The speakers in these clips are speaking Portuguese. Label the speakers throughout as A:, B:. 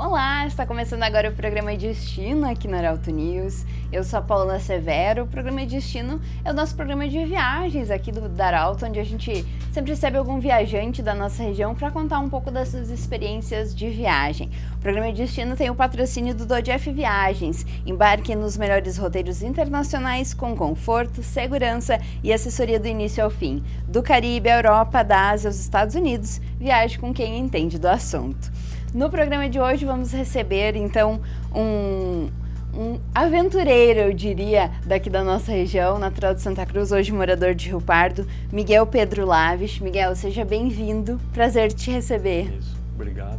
A: Olá, está começando agora o programa Destino aqui no Arauto News. Eu sou a Paula Severo. O programa Destino é o nosso programa de viagens aqui do Arauto, onde a gente sempre recebe algum viajante da nossa região para contar um pouco das suas experiências de viagem. O programa Destino tem o patrocínio do Dodgef Viagens. Embarque nos melhores roteiros internacionais com conforto, segurança e assessoria do início ao fim. Do Caribe, à Europa, da Ásia aos Estados Unidos, viaje com quem entende do assunto. No programa de hoje vamos receber, então, um aventureiro, eu diria, daqui da nossa região, natural de Santa Cruz, hoje morador de Rio Pardo, Miguel Pedro Laves. Miguel, seja bem-vindo, prazer te receber.
B: Isso, obrigado.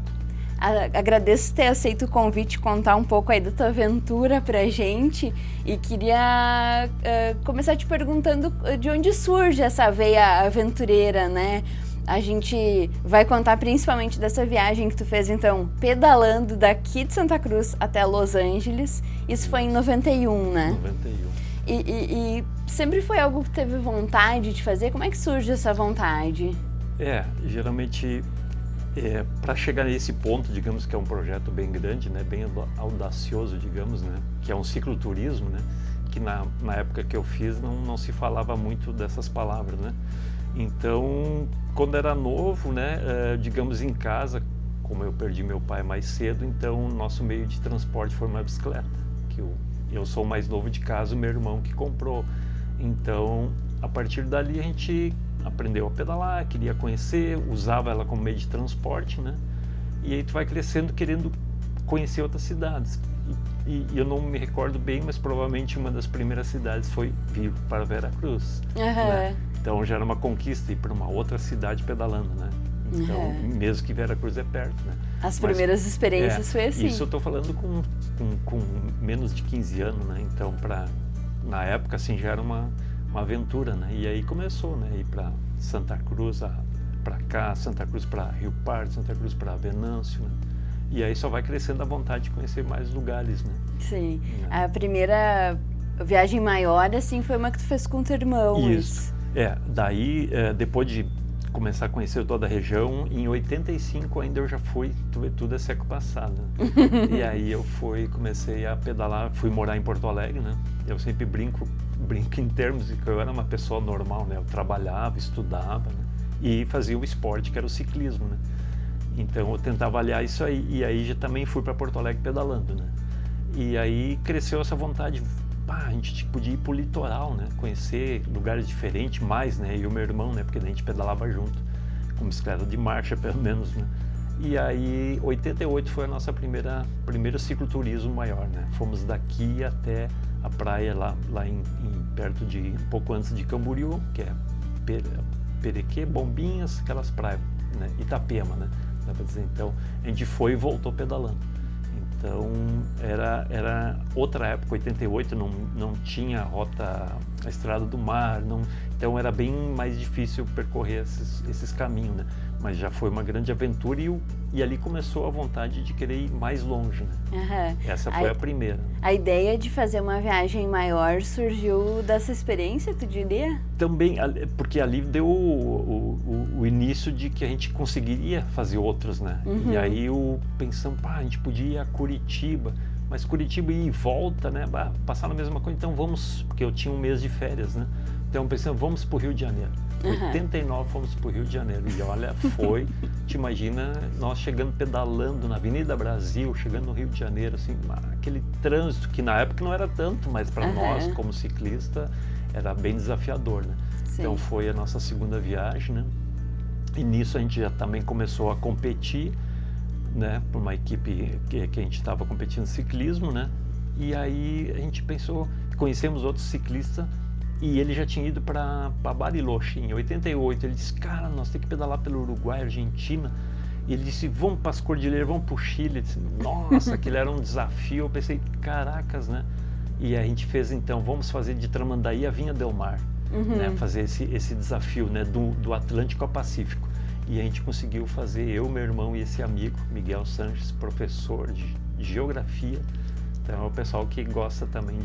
A: Agradeço ter aceito o convite, contar um pouco aí da tua aventura pra gente, e queria começar te perguntando de onde surge essa veia aventureira, né? A gente vai contar principalmente dessa viagem que tu fez, então, pedalando daqui de Santa Cruz até Los Angeles. Isso foi em 91, né?
B: 91.
A: E sempre foi algo que teve vontade de fazer? Como é que surge essa vontade?
B: Geralmente, para chegar nesse ponto, digamos que é um projeto bem grande, né? Bem audacioso, digamos, né? Que é um cicloturismo, né? Que na época que eu fiz não se falava muito dessas palavras, né? Então, quando era novo, né, digamos em casa, como eu perdi meu pai mais cedo, então o nosso meio de transporte foi uma bicicleta, que eu sou o mais novo de casa, o meu irmão que comprou. Então, a partir dali a gente aprendeu a pedalar, queria conhecer, usava ela como meio de transporte, né? E aí tu vai crescendo querendo conhecer outras cidades. E eu não me recordo bem, mas provavelmente uma das primeiras cidades foi vir para Veracruz. Né? Então já era uma conquista ir para uma outra cidade pedalando, né? Então, mesmo que Veracruz é perto, né?
A: As primeiras experiências foi assim.
B: Isso eu estou falando com menos de 15 anos, né? Então, na época, assim, já era uma aventura, né? E aí começou, né? Ir para Santa Cruz, para cá, Santa Cruz para Rio Pardo, Santa Cruz para Venâncio, né? E aí só vai crescendo a vontade de conhecer mais lugares, né?
A: Sim. A primeira viagem maior, assim, foi uma que tu fez com o teu irmão.
B: Isso. Daí, depois de começar a conhecer toda a região, em 85 ainda eu já fui, tudo é século passado. E aí eu comecei a pedalar, fui morar em Porto Alegre, né? Eu sempre brinco em termos de que eu era uma pessoa normal, né? Eu trabalhava, estudava, né? E fazia o esporte, que era o ciclismo, né? Então eu tentava aliar isso aí, e aí já também fui para Porto Alegre pedalando, né? E aí cresceu essa vontade, a gente podia ir pro litoral, né? Conhecer lugares diferentes mais, né? E o meu irmão, né? Porque a gente pedalava junto, com bicicleta de marcha pelo menos, né? E aí 88 foi a nossa primeiro cicloturismo maior, né? Fomos daqui até a praia lá perto de, um pouco antes de Camboriú, que é Perequê, Bombinhas, aquelas praias, né? Itapema, né? Dá pra dizer. Então a gente foi e voltou pedalando. Então era outra época, 88, não tinha a estrada do mar, então era bem mais difícil percorrer esses caminhos, né? Mas já foi uma grande aventura e ali começou a vontade de querer ir mais longe, né? Essa foi a primeira.
A: A ideia de fazer uma viagem maior surgiu dessa experiência, tu diria?
B: Também, porque ali deu o início de que a gente conseguiria fazer outros, né? E aí pensamos, a gente podia ir a Curitiba, mas Curitiba ir e volta, né? Passar na mesma coisa, então vamos, porque eu tinha um mês de férias, né? Então pensando, vamos para o Rio de Janeiro. 89 fomos para o Rio de Janeiro e olha, te imagina nós chegando pedalando na Avenida Brasil, chegando no Rio de Janeiro, assim, aquele trânsito que na época não era tanto, mas para nós como ciclista era bem desafiador, né?
A: Sim.
B: Então foi a nossa segunda viagem, né? E nisso a gente já também começou a competir, né? Por uma equipe que a gente estava competindo ciclismo, né? E aí a gente pensou, conhecemos outros ciclistas. E ele já tinha ido para Bariloche em 88. Ele disse, cara, nós temos que pedalar pelo Uruguai, Argentina. E ele disse, vamos para as cordilheiras, vamos para o Chile. Eu disse, nossa, aquilo era um desafio. Eu pensei, caracas, né? E a gente fez então, vamos fazer de Tramandaí a Vinha del Mar. Né? Fazer esse desafio, né? do Atlântico ao Pacífico. E a gente conseguiu fazer, eu, meu irmão e esse amigo, Miguel Sanches, professor de geografia, Então é o pessoal que gosta também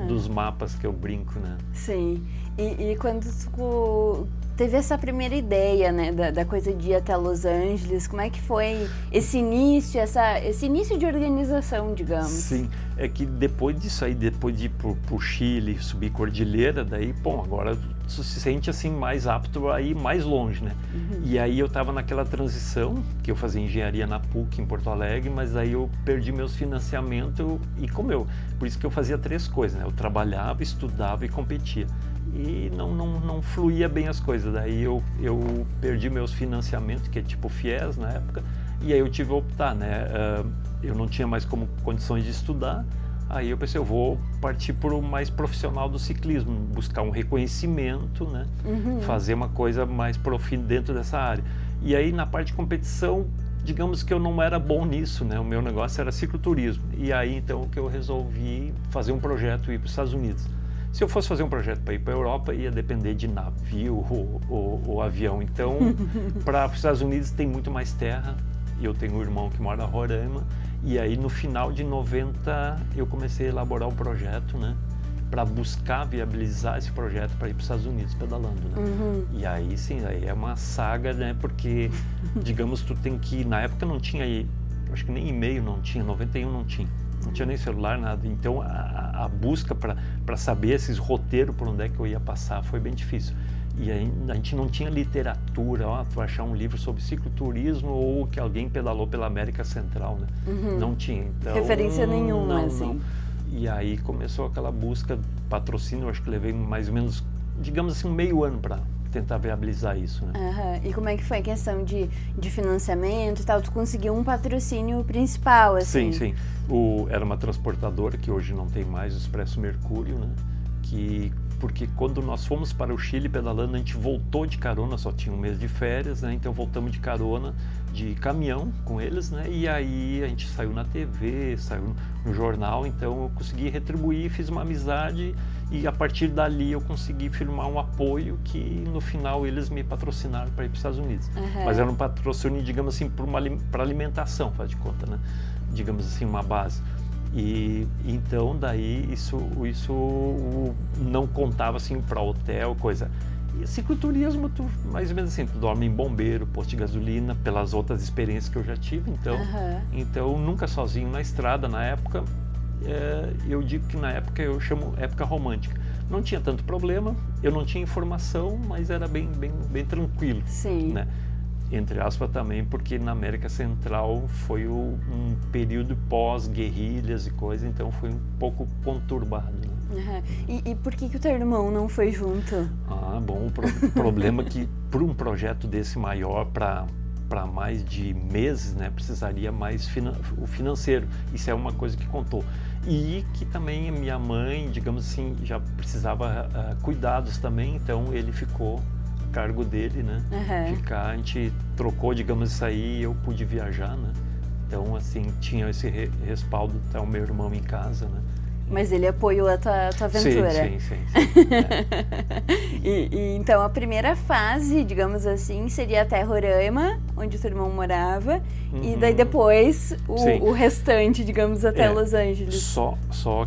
B: dos mapas que eu brinco, né?
A: Sim. E quando tu teve essa primeira ideia, né, da coisa de ir até Los Angeles, como é que foi esse início de organização, digamos?
B: Sim, é que depois disso aí, depois de ir pro Chile, subir cordilheira, daí, bom, agora tu se sente assim mais apto a ir mais longe, né? E aí eu estava naquela transição, que eu fazia engenharia na PUC em Porto Alegre, mas aí eu perdi meus financiamentos por isso que eu fazia 3 coisas, né? Eu trabalhava, estudava e competia. E não fluía bem as coisas, daí eu perdi meus financiamentos, que é tipo FIES na época, e aí eu tive que optar, né? Eu não tinha mais condições de estudar, aí eu pensei, eu vou partir para o mais profissional do ciclismo, buscar um reconhecimento, né? Fazer uma coisa mais dentro dessa área. E aí na parte de competição, digamos que eu não era bom nisso, né? O meu negócio era cicloturismo, e aí então que eu resolvi fazer um projeto e ir para os Estados Unidos. Se eu fosse fazer um projeto para ir para a Europa, ia depender de navio ou avião. Então, para os Estados Unidos tem muito mais terra. Eu tenho um irmão que mora em Roraima. E aí, no final de 90, eu comecei a elaborar o projeto, né? Para buscar viabilizar esse projeto para ir para os Estados Unidos pedalando, né? E aí, sim, aí é uma saga, né? Porque, digamos, tu tem que... Na época não tinha, acho que nem e-mail não tinha, 91 não tinha. Não tinha nem celular, nada. Então, a busca para saber esses roteiros por onde é que eu ia passar foi bem difícil. E aí, a gente não tinha literatura, tu vai achar um livro sobre cicloturismo ou que alguém pedalou pela América Central, né? Não tinha. Então,
A: referência nenhuma, assim.
B: Não. E aí começou aquela busca, patrocínio, eu acho que levei mais ou menos, digamos assim, meio ano para tentar viabilizar isso, né?
A: E como é que foi a questão de financiamento e tal? Tu conseguiu um patrocínio principal, assim?
B: Sim. Era uma transportadora, que hoje não tem mais, o Expresso Mercúrio, né? Porque quando nós fomos para o Chile pedalando, a gente voltou de carona, só tinha um mês de férias, né? Então voltamos de carona, de caminhão com eles, né? E aí a gente saiu na TV, saiu no jornal, então eu consegui retribuir, fiz uma amizade e a partir dali eu consegui firmar um apoio que no final eles me patrocinaram para ir para os Estados Unidos. Mas era um patrocínio, digamos assim, para alimentação, faz de conta, né? Digamos assim, uma base. E então daí isso não contava assim para hotel, coisa. E cicloturismo, mais ou menos assim, tu dorme em bombeiro, posto de gasolina, pelas outras experiências que eu já tive, então nunca sozinho na estrada na época. Eu digo que na época eu chamo época romântica. Não tinha tanto problema, eu não tinha informação, mas era bem tranquilo.
A: Sim.
B: Né? Entre aspas também, porque na América Central foi um período pós-guerrilhas e coisa, então foi um pouco conturbado. Né?
A: E por que o teu irmão não foi junto?
B: Bom, o problema é que por um projeto desse maior para mais de meses, né, precisaria mais o financeiro. Isso é uma coisa que contou. E que também a minha mãe, digamos assim, já precisava cuidados também, então ele ficou a cargo dele, né? A gente trocou, digamos, isso aí e eu pude viajar, né? Então, assim, tinha esse respaldo do tá, o meu irmão em casa, né?
A: Mas ele apoiou a tua aventura.
B: Sim.
A: E então a primeira fase, digamos assim, seria até Roraima, onde o teu irmão morava, e daí depois o restante, digamos, até Los Angeles.
B: Só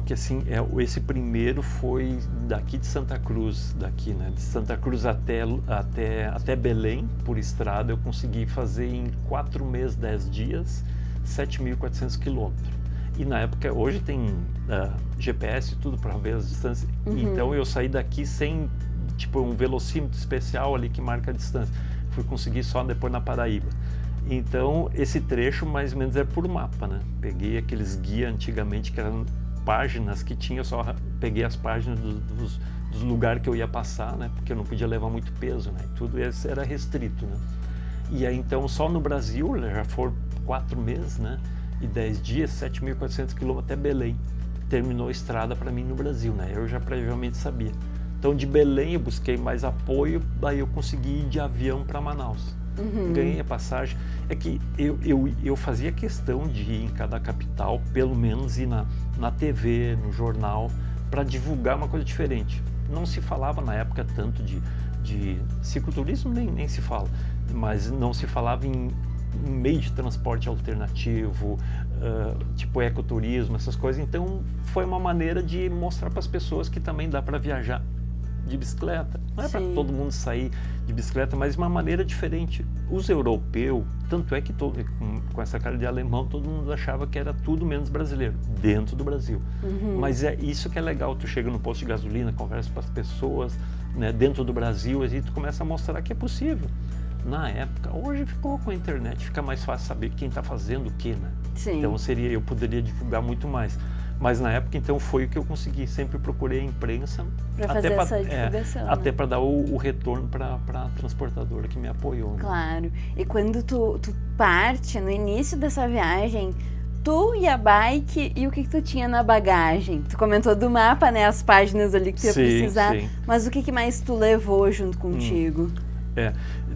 B: que assim, esse primeiro foi daqui de Santa Cruz, né? De Santa Cruz até Belém, por estrada, eu consegui fazer em 4 meses, 10 dias, 7.400 quilômetros. E na época, hoje tem GPS e tudo para ver as distâncias. Então eu saí daqui sem um velocímetro especial ali que marca a distância. Fui conseguir só depois na Paraíba. Então esse trecho mais ou menos é por mapa, né? Peguei aqueles guias antigamente que eram páginas que tinha, só peguei as páginas dos lugares que eu ia passar, né? Porque eu não podia levar muito peso, né? Tudo isso era restrito, né? E aí então só no Brasil, já foram 4 meses, né? E 10 dias, 7.400 quilômetros até Belém. Terminou a estrada para mim no Brasil, né? Eu já previamente sabia. Então, de Belém eu busquei mais apoio, daí eu consegui ir de avião para Manaus. Ganhei a passagem. É que eu fazia questão de ir em cada capital, pelo menos ir na TV, no jornal, para divulgar uma coisa diferente. Não se falava na época tanto de cicloturismo, nem se fala, mas não se falava em meio de transporte alternativo, tipo ecoturismo, essas coisas. Então foi uma maneira de mostrar para as pessoas que também dá para viajar de bicicleta. Não é para todo mundo sair de bicicleta, mas de uma maneira diferente. Os europeus, tanto é que com essa cara de alemão, todo mundo achava que era tudo menos brasileiro, dentro do Brasil. Mas é isso que é legal, tu chega no posto de gasolina, conversa com as pessoas, né, dentro do Brasil, e tu começa a mostrar que é possível. Na época, hoje ficou com a internet, fica mais fácil saber quem está fazendo o quê, né?
A: Sim.
B: Então eu poderia divulgar muito mais. Mas na época, então, foi o que eu consegui. Sempre procurei a imprensa
A: para fazer essa divulgação.
B: Até para dar o retorno para a transportadora que me apoiou. Né?
A: Claro. E quando tu parte, no início dessa viagem, tu e a bike, e o que tu tinha na bagagem? Tu comentou do mapa, né? As páginas ali que tu ia precisar.
B: Sim.
A: Mas o que mais tu levou junto contigo?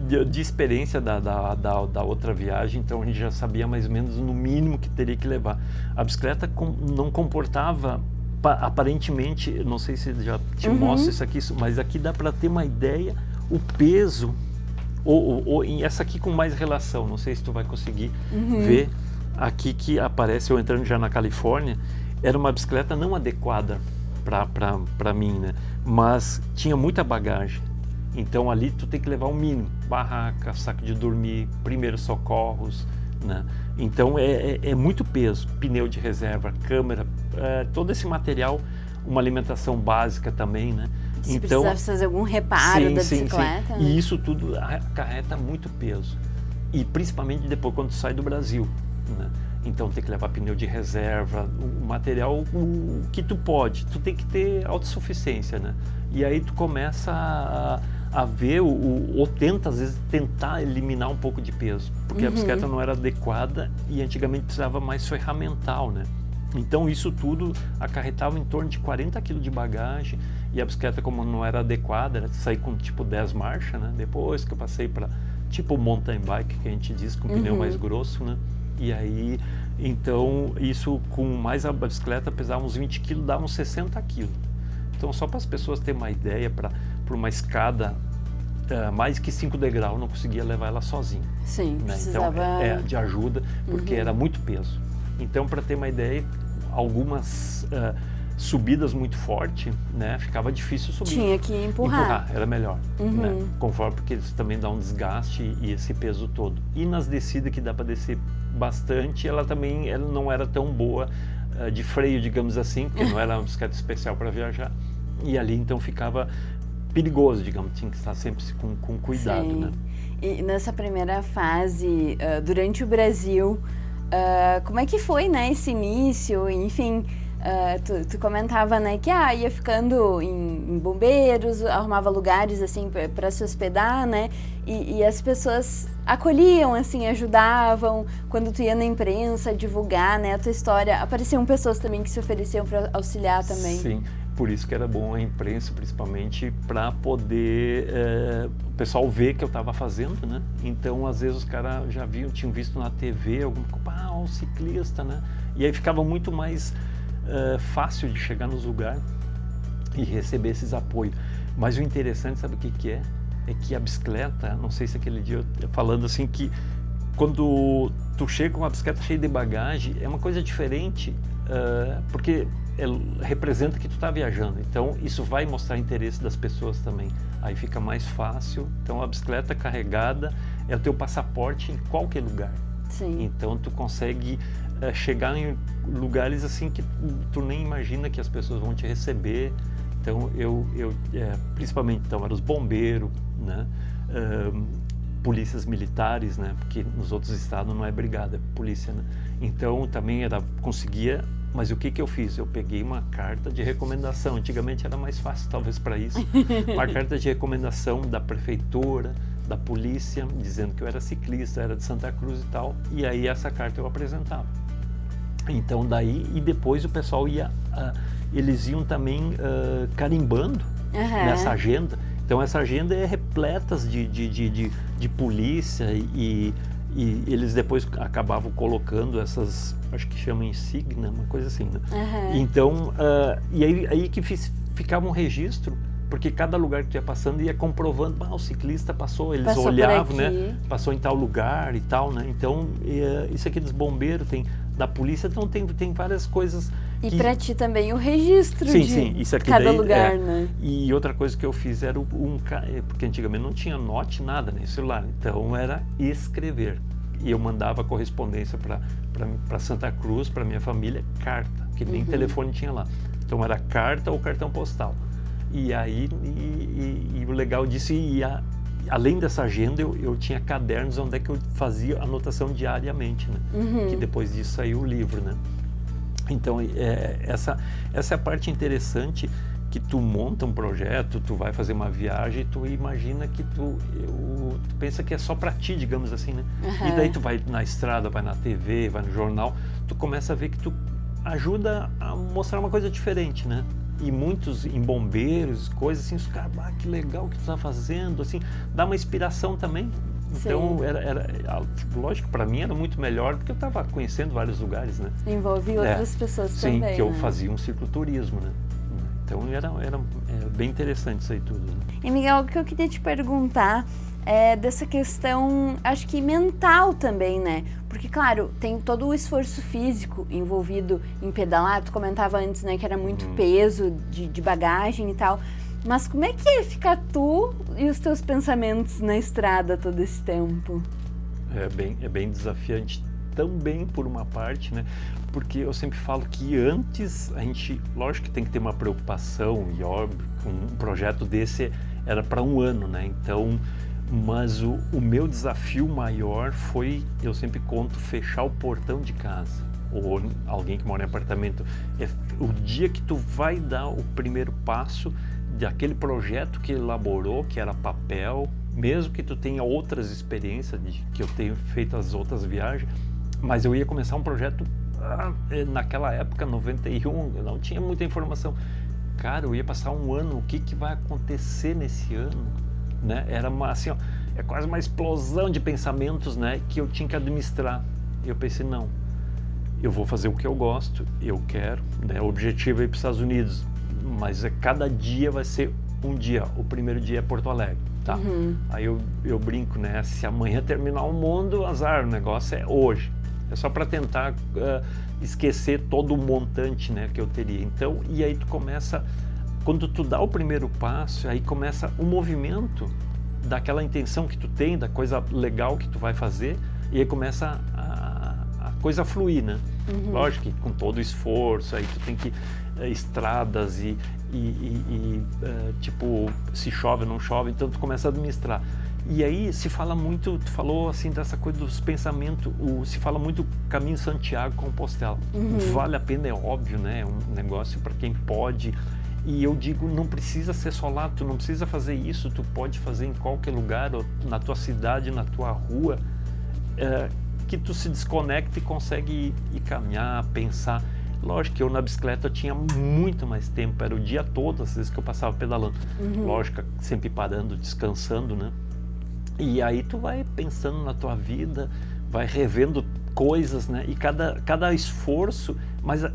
B: De experiência da outra viagem, então a gente já sabia mais ou menos no mínimo que teria que levar. A bicicleta não comportava, aparentemente, não sei se já te mostro isso aqui, mas aqui dá para ter uma ideia, o peso, ou essa aqui com mais relação, não sei se tu vai conseguir ver, aqui que aparece eu entrando já na Califórnia, era uma bicicleta não adequada para mim, né? Mas tinha muita bagagem. Então ali tu tem que levar o mínimo, barraca, saco de dormir, primeiros socorros, né? Então é muito peso, pneu de reserva, câmera, todo esse material, uma alimentação básica também, né?
A: Se
B: então,
A: precisar fazer algum reparo da bicicleta.
B: Sim. Né? E isso tudo acarreta muito peso, e principalmente depois quando tu sai do Brasil, né? Então tem que levar pneu de reserva, o material que tu pode, tu tem que ter autossuficiência, né? E aí tu começa a ver, ou tenta às vezes tentar eliminar um pouco de peso, porque a bicicleta não era adequada e antigamente precisava mais ferramental, né? Então isso tudo acarretava em torno de 40 kg de bagagem, e a bicicleta, como não era adequada, era sair com tipo 10 marchas, né? Depois que eu passei para tipo mountain bike, que a gente diz, com pneu mais grosso, né? E aí, então, isso com mais a bicicleta pesava uns 20 kg, dava uns 60 kg. Então, só para as pessoas terem uma ideia, para uma escada mais que 5 degraus, eu não conseguia levar ela sozinho.
A: Sim,
B: né?
A: precisava...
B: Então, de ajuda, porque era muito peso. Então, para ter uma ideia, algumas subidas muito fortes, né? Ficava difícil subir.
A: Tinha que empurrar.
B: Era melhor, né? Conforme, porque isso também dá um desgaste e esse peso todo. E nas descidas, que dá para descer bastante, ela não era tão boa de freio, digamos assim, porque não era uma bicicleta especial para viajar. E ali, então, ficava perigoso, digamos, tinha que estar sempre com cuidado,
A: Sim.
B: né?
A: E nessa primeira fase, durante o Brasil, como é que foi, né, esse início? Enfim, tu comentava, né, que ia ficando em bombeiros, arrumava lugares, assim, para se hospedar, né? E as pessoas acolhiam, assim, ajudavam. Quando tu ia na imprensa divulgar, né, a tua história, apareciam pessoas também que se ofereciam para auxiliar também.
B: Sim. Por isso que era bom a imprensa, principalmente, para poder o pessoal ver que eu estava fazendo, né? Então, às vezes, os caras já tinham visto na TV alguma coisa, um ciclista, né? E aí ficava muito mais fácil de chegar nos lugares e receber esses apoios. Mas o interessante, sabe o que é? É que a bicicleta, não sei se aquele dia eu falando assim, que quando tu chega com uma bicicleta cheia de bagagem, é uma coisa diferente, porque representa que tu está viajando, então isso vai mostrar interesse das pessoas também, aí fica mais fácil. Então a bicicleta carregada é o teu passaporte em qualquer lugar.
A: Sim.
B: Então tu consegue chegar em lugares assim que tu nem imagina que as pessoas vão te receber. Então eu principalmente, então, eram os bombeiros, né? Polícias militares, né? Porque nos outros estados não é brigada, é polícia, né? Então também conseguia. Mas o que eu fiz? Eu peguei uma carta de recomendação. Antigamente era mais fácil, talvez, para isso. Uma carta de recomendação da prefeitura, da polícia, dizendo que eu era ciclista, era de Santa Cruz e tal. E aí essa carta eu apresentava. Então daí, e depois o pessoal eles iam também carimbando nessa agenda. Então essa agenda é repleta de polícia e eles depois acabavam colocando essas, acho que chama insígnia, uma coisa assim, né? Então, e aí que ficava um registro porque cada lugar que tu ia passando ia comprovando, o ciclista passou, eles
A: Passou
B: olhavam,
A: por
B: né?
A: aqui.
B: Passou em tal lugar e tal, né? Então, isso aqui dos bombeiros, da polícia, então tem várias coisas.
A: E para ti também o registro
B: sim, isso aqui
A: cada
B: daí,
A: lugar, né?
B: E outra coisa que eu fiz era porque antigamente não tinha note, nada, nem celular, então era escrever. E eu mandava correspondência para Santa Cruz, para minha família, carta, que nem telefone tinha lá. Então era carta ou cartão postal. E aí, e o legal disso, além dessa agenda, eu tinha cadernos onde é que eu fazia anotação diariamente, né? Que depois disso saiu o livro, né? Então, essa é a parte interessante, que tu monta um projeto, tu vai fazer uma viagem, tu imagina que tu pensa que é só para ti, digamos assim, né? E daí tu vai na estrada, vai na TV, vai no jornal, tu começa a ver que tu ajuda a mostrar uma coisa diferente, né? E muitos em bombeiros, coisas assim, os caras, que legal que tu tá fazendo, assim, dá uma inspiração também. Então, lógico, para mim era muito melhor, porque eu estava conhecendo vários lugares, né?
A: Envolve outras pessoas também,
B: sim, que eu
A: né?
B: fazia um cicloturismo, né? Então, era bem interessante isso aí tudo, né?
A: E, Miguel, o que eu queria te perguntar é dessa questão, acho que mental também, né? Porque, claro, tem todo o esforço físico envolvido em pedalar. Tu comentava antes, né, que era muito peso de bagagem e tal. Mas como é que é ficar tu e os teus pensamentos na estrada todo esse tempo?
B: É bem desafiante também, por uma parte, né? Porque eu sempre falo que antes a gente, lógico que tem que ter uma preocupação, e óbvio, um projeto desse era para um ano, né? Então, mas o meu desafio maior foi, eu sempre conto, fechar o portão de casa. Ou alguém que mora em apartamento, o dia que tu vai dar o primeiro passo daquele projeto que elaborou, que era papel, mesmo que tu tenha outras experiências, que eu tenho feito as outras viagens, mas eu ia começar um projeto naquela época, 91, eu não tinha muita informação. Cara, eu ia passar um ano, o que vai acontecer nesse ano? Né? Era assim, é quase uma explosão de pensamentos, né, que eu tinha que administrar. E eu pensei, não, eu vou fazer o que eu gosto, eu quero, né? O objetivo é ir para os Estados Unidos, mas cada dia vai ser um dia. O primeiro dia é Porto Alegre, tá? Aí eu brinco, né? Se amanhã terminar o mundo, azar, o negócio é hoje. É só para tentar esquecer todo o montante, né, que eu teria. Então, e aí tu começa, quando tu dá o primeiro passo, aí começa o movimento daquela intenção que tu tem, da coisa legal que tu vai fazer, e aí começa a coisa a fluir, né? Lógico que com todo o esforço, aí tu tem que estradas tipo, se chove ou não chove, então tu começa a administrar. E aí se fala muito, tu falou assim dessa coisa dos pensamentos, se fala muito Caminho Santiago-Compostela. Vale a pena, é óbvio, né? É um negócio para quem pode. E eu digo, não precisa ser só lá, tu não precisa fazer isso, tu pode fazer em qualquer lugar, ou na tua cidade, na tua rua, que tu se desconecta e consegue ir caminhar, pensar. Lógico que eu na bicicleta eu tinha muito mais tempo, era o dia todo, às vezes que eu passava pedalando. Lógico, sempre parando, descansando, né? E aí tu vai pensando na tua vida, vai revendo coisas, né? E cada esforço,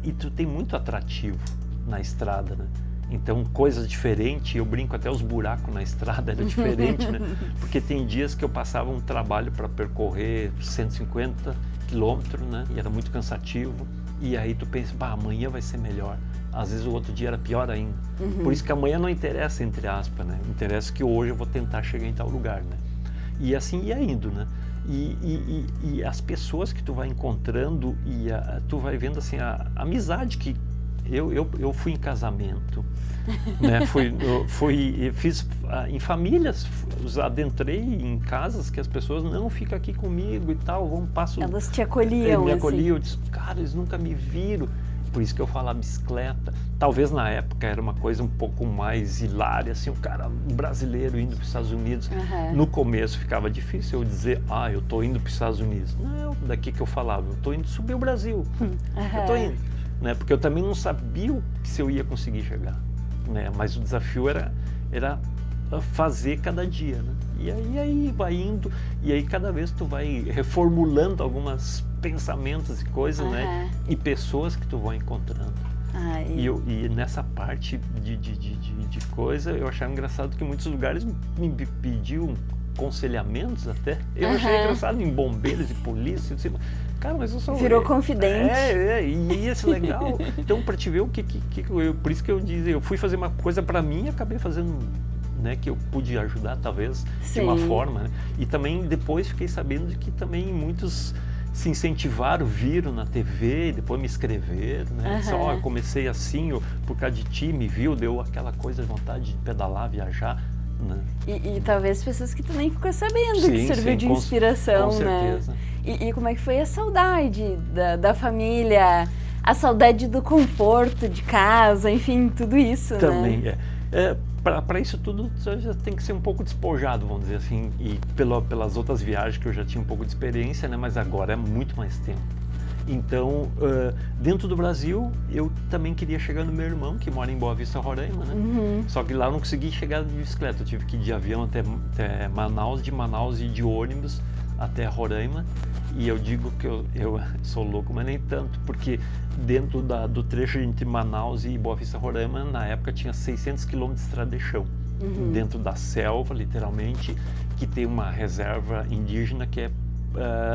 B: e tu tem muito atrativo na estrada, né? Então, coisas diferentes, eu brinco, até os buracos na estrada era diferente, né? Porque tem dias que eu passava um trabalho para percorrer 150 quilômetros, né? E era muito cansativo. E aí tu pensa, amanhã vai ser melhor. Às vezes o outro dia era pior ainda. Por isso que amanhã não interessa, entre aspas, né? Interessa que hoje eu vou tentar chegar em tal lugar, né? E assim ia indo, né? E as pessoas que tu vai encontrando, tu vai vendo assim, a amizade que eu fui em casamento, né? Fiz em famílias, adentrei em casas que as pessoas não ficam aqui comigo e tal,
A: elas te acolhiam,
B: me
A: assim.
B: acolhiam, eu disse, cara, eles nunca me viram. Por isso que eu falo a bicicleta. Talvez na época era uma coisa um pouco mais hilária, assim, um brasileiro indo para os Estados Unidos. No começo ficava difícil eu dizer, eu estou indo para os Estados Unidos. Não, daqui que eu falava, eu estou indo subir o Brasil. Eu estou indo. Né? Porque eu também não sabia se eu ia conseguir chegar. Né? Mas o desafio era fazer cada dia. Né? E aí vai indo, e aí cada vez tu vai reformulando alguns pensamentos e coisas, né? E pessoas que tu vai encontrando. E nessa parte de coisa, eu achava engraçado que em muitos lugares me pediam aconselhamentos até. Eu achei engraçado em bombeiros e polícia. Assim, cara, mas eu sou...
A: Virou confidente.
B: E isso é legal. Então, para te ver o que por isso que eu disse, eu fui fazer uma coisa para mim e acabei fazendo, né, que eu pude ajudar, talvez, de uma forma. Né? E também, depois, fiquei sabendo de que também muitos se incentivaram, viram na TV, e depois me escreveram, né? Só comecei assim, por causa de ti, me viu, deu aquela coisa de vontade de pedalar, viajar. Né?
A: E talvez pessoas que tu nem ficou sabendo que serviu de inspiração,
B: com certeza.
A: Né? E como é que foi a saudade da família, a saudade do conforto de casa, enfim, tudo isso,
B: também,
A: né?
B: Para isso tudo já tem que ser um pouco despojado, vamos dizer assim, e pelas outras viagens que eu já tinha um pouco de experiência, né? Mas agora é muito mais tempo. Então, dentro do Brasil, eu também queria chegar no meu irmão, que mora em Boa Vista, Roraima, né? Só que lá eu não consegui chegar de bicicleta, eu tive que ir de avião até Manaus, de Manaus e de ônibus até Roraima. E eu digo que eu sou louco, mas nem tanto, porque dentro do trecho entre Manaus e Boa Vista, Roraima, na época tinha 600 quilômetros de estrada de chão, dentro da selva, literalmente, que tem uma reserva indígena que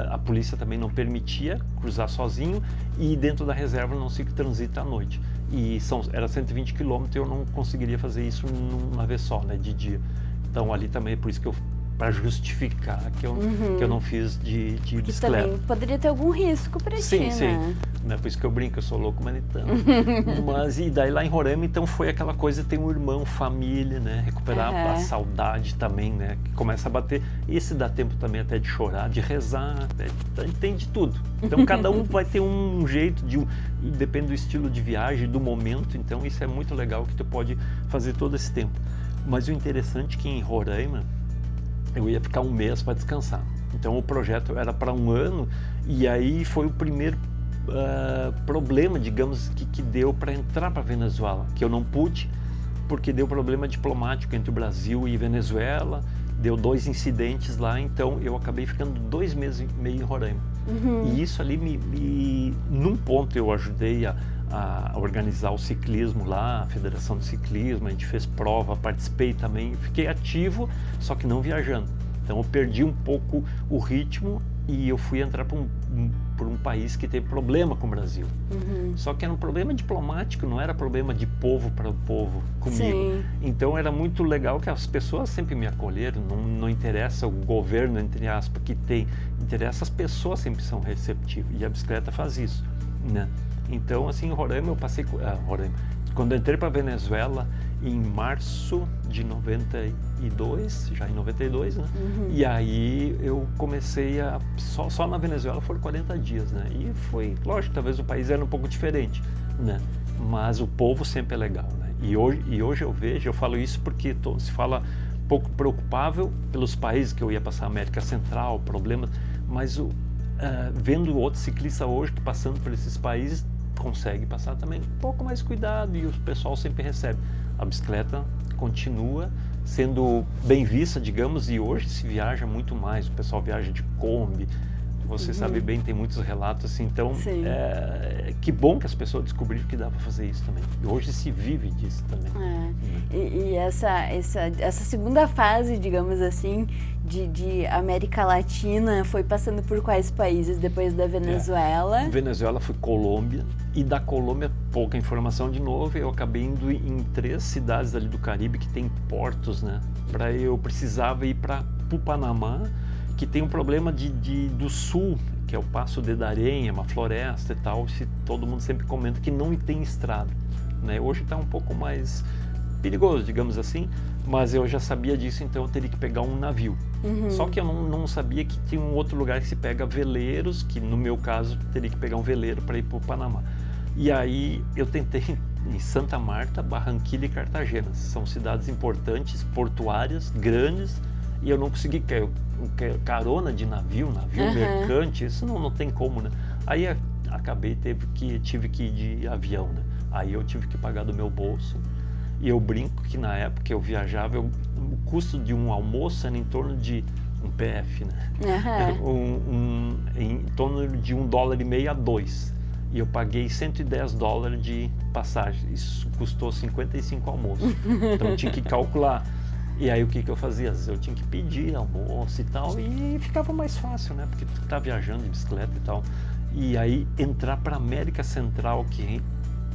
B: a polícia também não permitia cruzar sozinho, e dentro da reserva não se transita à noite. E era 120 quilômetros e eu não conseguiria fazer isso numa vez só, né, de dia. Então ali também, por isso que para justificar que eu não fiz de bicicleta.
A: Também poderia ter algum risco para ti, né?
B: Sim. Não é por isso que eu brinco, eu sou louco, mas nem tanto. Mas e daí lá em Roraima, então foi aquela coisa de ter um irmão, família, né? Recuperar a saudade também, né? Que começa a bater. Esse dá tempo também até de chorar, de rezar, tem de tudo. Então cada um vai ter um jeito, depende do estilo de viagem, do momento. Então isso é muito legal que tu pode fazer todo esse tempo. Mas o interessante é que em Roraima, eu ia ficar um mês para descansar. Então o projeto era para um ano, e aí foi o primeiro problema, digamos, que deu para entrar para Venezuela, que eu não pude, porque deu problema diplomático entre o Brasil e Venezuela, deu 2 incidentes lá, então eu acabei ficando 2 meses e meio em Roraima. E isso ali num ponto eu ajudei a organizar o ciclismo lá, a Federação de Ciclismo, a gente fez prova, participei também, fiquei ativo, só que não viajando. Então eu perdi um pouco o ritmo e eu fui entrar por um país que teve problema com o Brasil. Só que era um problema diplomático, não era problema de povo para o povo comigo.
A: Sim.
B: Então era muito legal que as pessoas sempre me acolheram, não interessa o governo, entre aspas, que tem, interessa as pessoas sempre são receptivas, e a bicicleta faz isso, né? Então, assim, em Roraima, eu passei... Quando eu entrei para a Venezuela, em março de 92, já em 92, né? E aí eu comecei só na Venezuela foram 40 dias, né? E foi, lógico, talvez o país era um pouco diferente, né? Mas o povo sempre é legal, né? E hoje eu falo isso porque se fala um pouco preocupável pelos países que eu ia passar, América Central, problemas, mas vendo outros ciclistas hoje que passando por esses países, consegue passar também um pouco mais cuidado, e o pessoal sempre recebe. A bicicleta continua sendo bem vista, digamos, e hoje se viaja muito mais, o pessoal viaja de Kombi, você sabe bem, tem muitos relatos assim, então que bom que as pessoas descobriram que dá para fazer isso também. E hoje se vive disso também.
A: E essa segunda fase, digamos assim, de América Latina, foi passando por quais países depois da Venezuela?
B: Venezuela foi Colômbia, e da Colômbia, pouca informação de novo, eu acabei indo em 3 cidades ali do Caribe que tem portos, né? Eu precisava ir para o Panamá, que tem um problema do sul, que é o Passo de Darién, uma floresta e tal, todo mundo sempre comenta que não tem estrada, né? Hoje está um pouco mais perigoso, digamos assim, mas eu já sabia disso, então eu teria que pegar um navio. Só que eu não sabia que tinha um outro lugar que se pega veleiros, que no meu caso teria que pegar um veleiro para ir para o Panamá. E aí eu tentei em Santa Marta, Barranquilla e Cartagena, são cidades importantes, portuárias, grandes, e eu não consegui carona de navio mercante, isso não tem como, né? Aí tive que ir de avião, né? Aí eu tive que pagar do meu bolso, e eu brinco que na época que eu viajava, o custo de um almoço era em torno de um PF, né? Em torno de $1,50 a 2. e eu paguei $110 de passagem. Isso custou 55 almoços. Então eu tinha que calcular. E aí o que eu fazia? Às vezes eu tinha que pedir almoço e tal, e ficava mais fácil, né? Porque tu tá viajando de bicicleta e tal. E aí entrar para América Central, que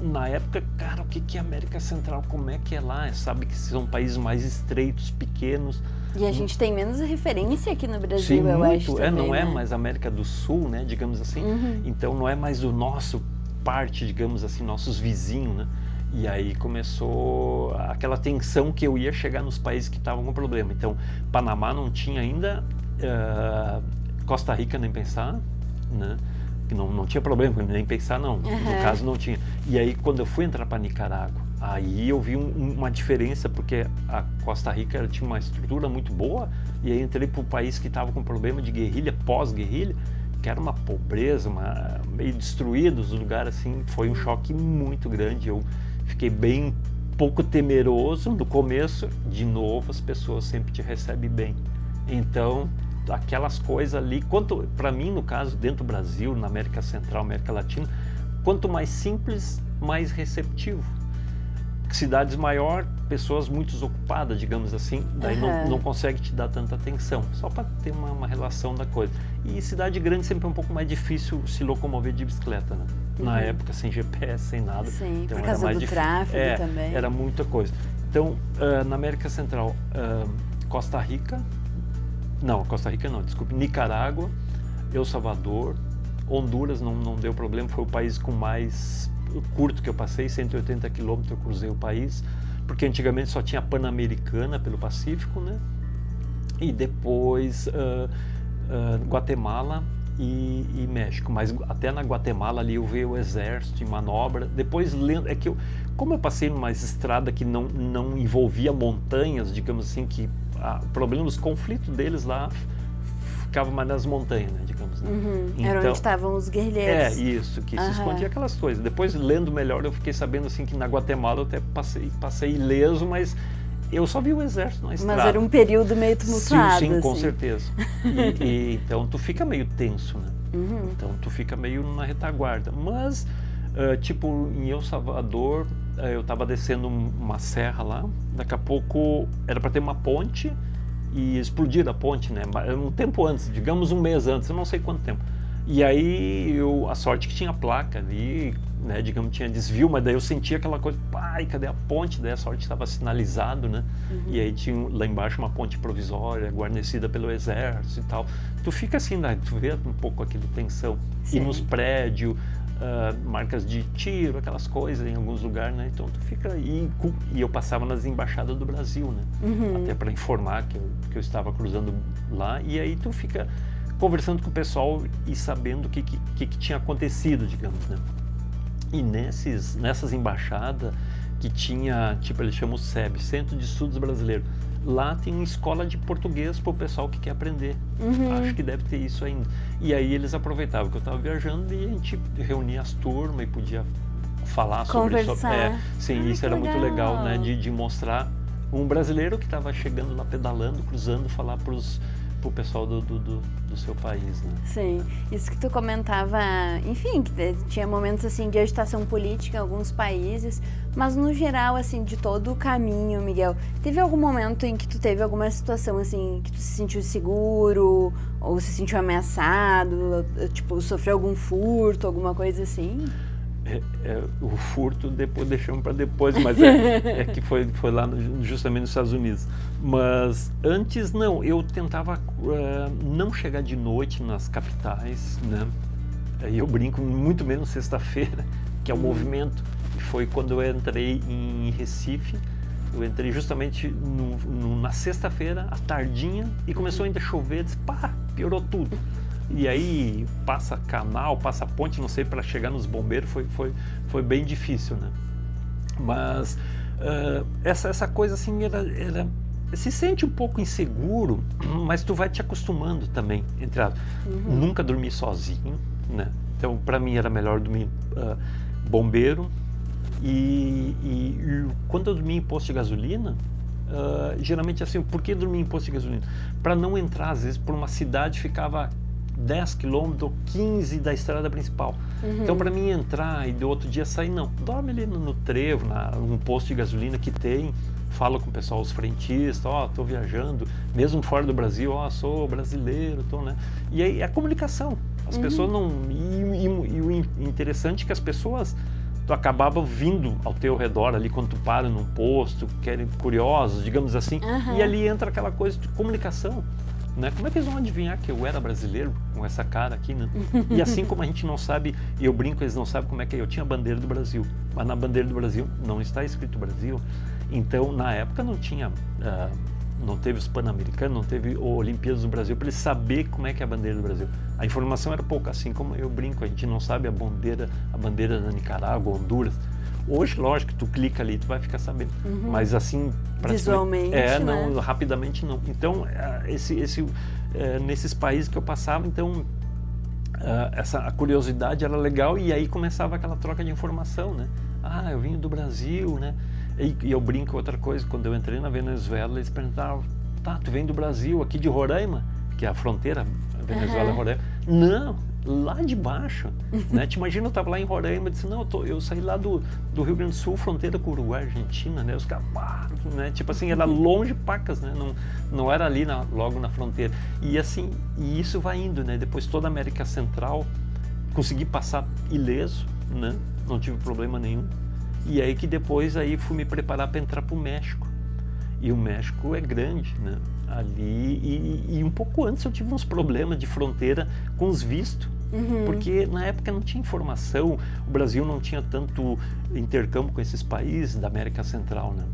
B: na época, cara, o que é América Central? Como é que é lá? Sabe que são países mais estreitos, pequenos.
A: E a gente tem menos referência aqui no Brasil,
B: Sim,
A: eu
B: muito.
A: acho também,
B: Não é
A: né?
B: mais América do Sul, né? Digamos assim. Então não é mais o nosso parte, digamos assim, nossos vizinhos, né? E aí começou aquela tensão que eu ia chegar nos países que estavam com problema. Então, Panamá não tinha ainda, Costa Rica nem pensar, né? Que não tinha problema, nem pensar não, no caso não tinha. E aí quando eu fui entrar para Nicarágua, aí eu vi uma diferença, porque a Costa Rica tinha uma estrutura muito boa, e aí entrei para um país que estava com problema de guerrilha, pós-guerrilha, que era uma pobreza, meio destruídos, o lugar assim, foi um choque muito grande. Eu fiquei bem pouco temeroso no começo. De novo, as pessoas sempre te recebem bem. Então, aquelas coisas ali, para mim, no caso, dentro do Brasil, na América Central, América Latina, quanto mais simples, mais receptivo. Cidades maiores, pessoas muito ocupadas, digamos assim, daí não consegue te dar tanta atenção, só para ter uma relação da coisa. E cidade grande sempre é um pouco mais difícil se locomover de bicicleta, né? Na época, sem GPS, sem nada.
A: Sim,
B: então
A: por causa do tráfego também.
B: Era muita coisa. Então, na América Central, Costa Rica não, desculpe, Nicarágua, El Salvador, Honduras não deu problema, foi o país com mais curto que eu passei, 180 quilômetros eu cruzei o país, porque antigamente só tinha a Pan-Americana pelo Pacífico, né? E depois Guatemala e México, mas até na Guatemala ali eu vi o exército em manobra. Depois, como eu passei numa estrada que não envolvia montanhas, digamos assim, que o problema dos conflitos deles lá ficava mais nas montanhas, né, digamos, né? Então,
A: era onde estavam os guerrilheiros.
B: Isso, que se escondia aquelas coisas. Depois, lendo melhor, eu fiquei sabendo assim que na Guatemala eu até passei ileso, mas eu só vi o exército na estrada.
A: Mas era um período meio tumultuado.
B: Sim, com
A: assim.
B: certeza. Então tu fica meio tenso, né? Então tu fica meio na retaguarda. Mas, tipo, em El Salvador, eu estava descendo uma serra lá, daqui a pouco era para ter uma ponte, e explodir a ponte, né? Um tempo antes, digamos um mês antes, eu não sei quanto tempo. E aí, a sorte que tinha placa ali, né? Digamos, tinha desvio, mas daí eu sentia aquela coisa, pai, cadê a ponte? Daí a sorte estava sinalizado, né? E aí tinha lá embaixo uma ponte provisória, guarnecida pelo exército e tal. Tu fica assim, né? Tu vê um pouco aquela tensão.
A: Sim.
B: E nos prédios, marcas de tiro, aquelas coisas em alguns lugares, né? Então tu fica aí, e eu passava nas embaixadas do Brasil, né? Até para informar que eu estava cruzando lá, e aí tu fica conversando com o pessoal e sabendo o que tinha acontecido, digamos, né? E nessas embaixadas que tinha, tipo, eles chamam o SEB, Centro de Estudos Brasileiros, lá tem uma escola de português para o pessoal que quer aprender. Acho que deve ter isso ainda. E aí eles aproveitavam que eu estava viajando e a gente reunia as turmas e podia falar
A: Conversar.
B: Sim, isso era muito legal, né? De mostrar um brasileiro que estava chegando lá, pedalando, cruzando, falar para o pessoal do seu país, né?
A: Sim, isso que tu comentava, enfim, que tinha momentos assim de agitação política em alguns países, mas no geral, assim, de todo o caminho, Miguel, teve algum momento em que tu teve alguma situação assim, que tu se sentiu seguro, ou se sentiu ameaçado, tipo, sofreu algum furto, alguma coisa assim?
B: O furto depois deixamos para depois, mas que foi lá justamente nos Estados Unidos. Mas antes não, eu tentava não chegar de noite nas capitais, né? Aí eu brinco muito menos sexta-feira, que é o movimento. E foi quando eu entrei em Recife. Eu entrei justamente na sexta-feira, à tardinha, e começou ainda a chover, disse, pá, piorou tudo. E aí passa canal, passa ponte, não sei, para chegar nos bombeiros foi bem difícil, né? Mas essa coisa assim se sente um pouco inseguro, mas tu vai te acostumando também. Nunca dormi sozinho, né? Então para mim era melhor dormir bombeiro e quando eu dormia em posto de gasolina, geralmente assim, por que dormir em posto de gasolina? Para não entrar, às vezes, por uma cidade ficava 10 quilômetros ou 15 da estrada principal. Então, para mim entrar e do outro dia sair, não. Dorme ali no trevo, num posto de gasolina que tem, fala com o pessoal, os frentistas, tô viajando, mesmo fora do Brasil, sou brasileiro, né? E aí a comunicação. As pessoas não... E o interessante é que as pessoas... Tu acabava vindo ao teu redor ali quando tu para num posto, curiosos, digamos assim, e ali entra aquela coisa de comunicação, né? Como é que eles vão adivinhar que eu era brasileiro com essa cara aqui, né? E assim como a gente não sabe, eu brinco, eles não sabem como é que eu tinha a bandeira do Brasil, mas na bandeira do Brasil não está escrito Brasil. Então, na época não tinha, não teve os Pan-Americanos, não teve Olimpíadas do Brasil, para eles saber como é que é a bandeira do Brasil. A informação era pouca, assim como eu brinco, a gente não sabe a bandeira da Nicarágua, Honduras. Hoje, lógico, tu clica ali, tu vai ficar sabendo. Mas assim,
A: visualmente,
B: não,
A: né?
B: Rapidamente não. Então, nesses países que eu passava, então, a curiosidade era legal e aí começava aquela troca de informação, né? Eu vim do Brasil, né? E eu brinco outra coisa, quando eu entrei na Venezuela, eles perguntavam, tu vem do Brasil, aqui de Roraima, que é a fronteira, Venezuela e Roraima. Não, lá de baixo, né? Te imagina, eu estava lá em Roraima, disse, não, eu saí lá do Rio Grande do Sul, fronteira com o Uruguai, Argentina, né? Os caras, né? Tipo assim, era longe pacas, né? Não era ali logo na fronteira. E assim, e isso vai indo, né? Depois toda a América Central, consegui passar ileso, né? Não tive problema nenhum. E aí que depois aí fui me preparar para entrar para o México. E o México é grande, né? Ali, e um pouco antes eu tive uns problemas de fronteira com os vistos, porque na época não tinha informação, o Brasil não tinha tanto intercâmbio com esses países da América Central, né?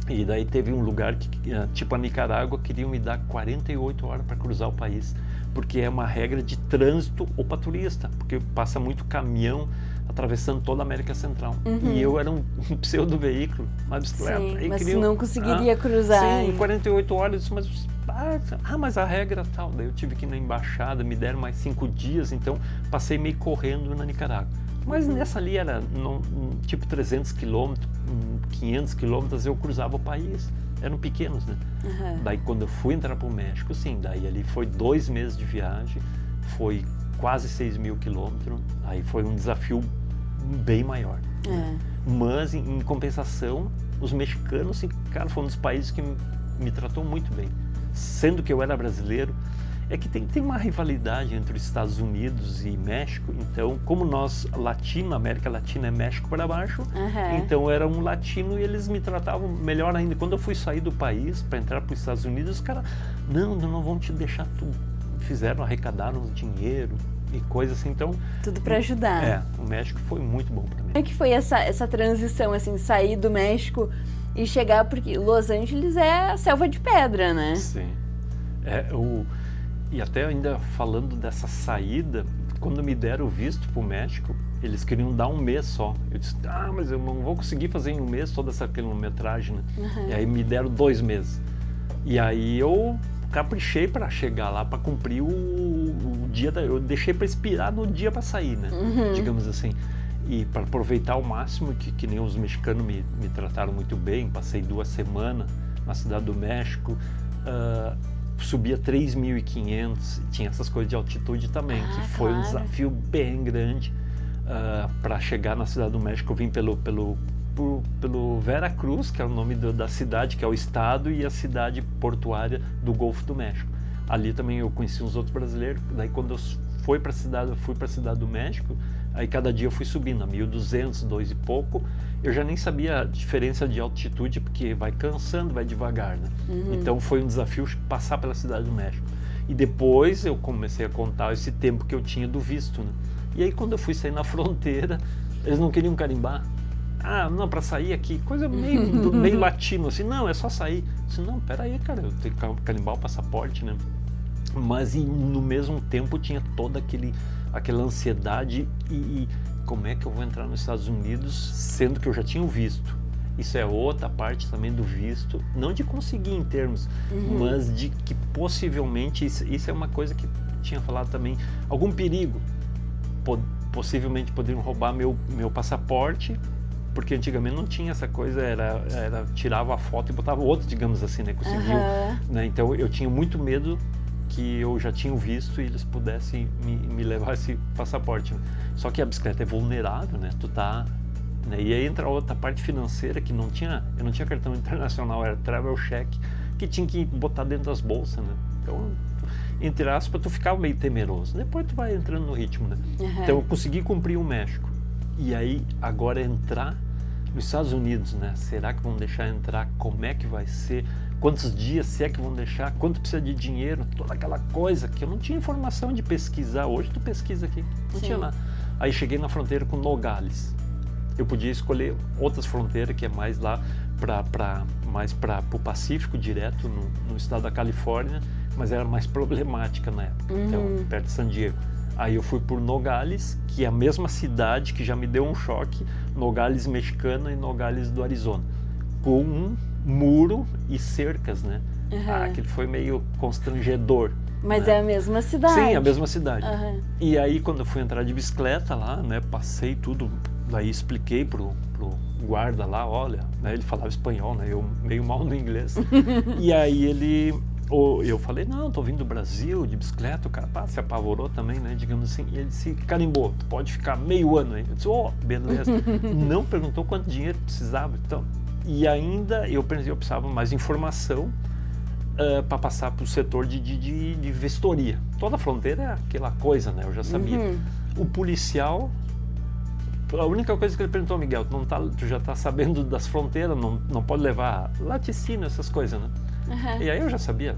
B: E daí teve um lugar que, tipo a Nicarágua, queriam me dar 48 horas para cruzar o país, porque é uma regra de trânsito ou para turista, porque passa muito caminhão atravessando toda a América Central. E eu era um pseudo veículo, uma bicicleta.
A: Sim,
B: aí
A: mas
B: queriam,
A: não conseguiria cruzar.
B: Sim, 48 horas, mas a regra tal. Daí eu tive que ir na embaixada, me deram mais 5 dias, então passei meio correndo na Nicarágua. Mas nessa ali era tipo 300 quilômetros, 500 quilômetros eu cruzava o país. Eram pequenos, né? Daí quando eu fui entrar para o México, sim, daí ali foi 2 meses de viagem, foi quase 6 mil quilômetros, aí foi um desafio bem maior. Mas em compensação, os mexicanos, assim, cara, foi um dos países que me tratou muito bem. Sendo que eu era brasileiro, é que tem uma rivalidade entre os Estados Unidos e México, então como nós, América Latina é México para baixo, então eu era um latino e eles me tratavam melhor ainda. Quando eu fui sair do país para entrar para os Estados Unidos, os caras, não vão te deixar tudo. Arrecadaram dinheiro e coisas assim, então...
A: Tudo para ajudar.
B: O México foi muito bom para mim.
A: Como é que foi essa transição, assim, sair do México e chegar, porque Los Angeles é a selva de pedra, né?
B: Sim. E até ainda falando dessa saída, quando me deram o visto para o México, eles queriam dar 1 mês só. Eu disse, mas eu não vou conseguir fazer em 1 mês toda essa quilometragem, né? E aí me deram 2 meses. E aí eu caprichei para chegar lá, para cumprir o dia, eu deixei para expirar no dia para sair, né? Digamos assim. E para aproveitar ao máximo, que nem os mexicanos me trataram muito bem, passei 2 semanas na Cidade do México, subia 3.500, tinha essas coisas de altitude também, que foi um desafio bem grande para chegar na Cidade do México. Eu vim pelo Veracruz, que é o nome da cidade, que é o estado, e a cidade portuária do Golfo do México. Ali também eu conheci uns outros brasileiros. Daí quando eu fui para a cidade do México, aí cada dia eu fui subindo a 1.200, 2 e pouco. Eu já nem sabia a diferença de altitude, porque vai cansando, vai devagar, né? Então foi um desafio passar pela Cidade do México. E depois eu comecei a contar esse tempo que eu tinha do visto, né? E aí quando eu fui sair na fronteira, eles não queriam carimbar. Não, para sair aqui, coisa meio latino, assim, não, é só sair. Eu disse, não, peraí, cara, eu tenho que carimbar o passaporte, né? Mas no mesmo tempo tinha toda aquela ansiedade e como é que eu vou entrar nos Estados Unidos, sendo que eu já tinha o visto. Isso é outra parte também do visto, não de conseguir em termos, mas de que possivelmente, isso é uma coisa que tinha falado também, algum perigo, possivelmente poderiam roubar meu passaporte, porque antigamente não tinha essa coisa, era tirava a foto e botava outro, digamos assim, né? Conseguiu, né? Então eu tinha muito medo que eu já tinha o visto e eles pudessem me levar esse passaporte. Né? Só que a bicicleta é vulnerável, né? Tu tá, né? E aí entra a outra parte financeira que eu não tinha cartão internacional, era travel check, que tinha que botar dentro das bolsas, né? Então, entre aspas, tu ficava meio temeroso. Depois tu vai entrando no ritmo, né? Então eu consegui cumprir o México. E aí, agora entrar nos Estados Unidos, né? Será que vão deixar entrar? Como é que vai ser? Quantos dias, se é que vão deixar? Quanto precisa de dinheiro? Toda aquela coisa que eu não tinha informação de pesquisar. Hoje tu pesquisa aqui, não tinha nada. Aí cheguei na fronteira com Nogales. Eu podia escolher outras fronteiras, que é mais lá para o Pacífico, direto no estado da Califórnia, mas era mais problemática na época, então, perto de San Diego. Aí eu fui por Nogales, que é a mesma cidade que já me deu um choque, Nogales mexicana e Nogales do Arizona, com um muro e cercas, né? Aquilo foi meio constrangedor.
A: Mas
B: né?
A: é a mesma cidade.
B: Sim, a mesma cidade. E aí quando eu fui entrar de bicicleta lá, né, passei tudo, daí expliquei pro guarda lá, olha, né, ele falava espanhol, né, eu meio mal no inglês. E aí eu falei, não, tô vindo do Brasil de bicicleta, o cara se apavorou também, né, digamos assim, e ele se carimbou, tu pode ficar meio ano aí. Eu disse, beleza. Não perguntou quanto dinheiro precisava, então. E ainda eu pensei, eu precisava mais informação para passar para o setor de vistoria. Toda a fronteira é aquela coisa, né, eu já sabia. O policial, a única coisa que ele perguntou, Miguel, tu já tá sabendo das fronteiras, não pode levar laticínio, essas coisas, né? E aí eu já sabia,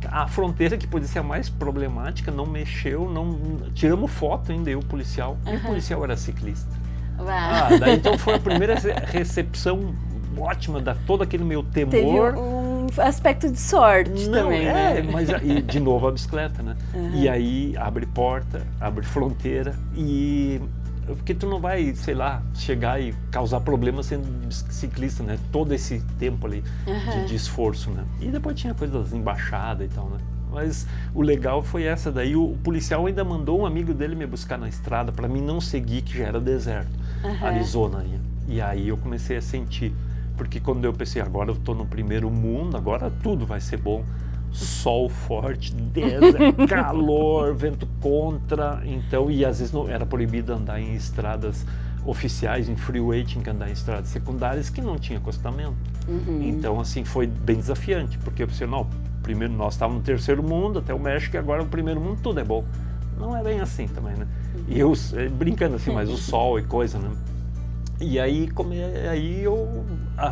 B: a fronteira que podia ser a mais problemática não mexeu, tiramos foto ainda, eu, policial, e o policial era ciclista. Daí então foi a primeira recepção ótima, todo aquele meu temor.
A: Teve um aspecto de sorte também, né?
B: Mas e, de novo a bicicleta, né? E aí abre porta, abre fronteira porque tu não vai, sei lá, chegar e causar problemas sendo ciclista, né? Todo esse tempo ali de esforço, né? E depois tinha coisa das embaixadas e tal, né? Mas o legal foi essa daí. O policial ainda mandou um amigo dele me buscar na estrada para mim não seguir, que já era deserto, Arizona. E aí eu comecei a sentir, porque quando eu pensei, agora eu tô no primeiro mundo, agora tudo vai ser bom. Sol forte, calor, vento contra, então, e às vezes não era proibido andar em estradas oficiais, em freeway, tinha que andar em estradas secundárias que não tinha acostamento. Então, assim, foi bem desafiante, porque eu pensei, não, primeiro nós estávamos no terceiro mundo, até o México, e agora no primeiro mundo tudo é bom. Não é bem assim também, né? E eu, brincando assim, mas o sol e coisa, né? E aí,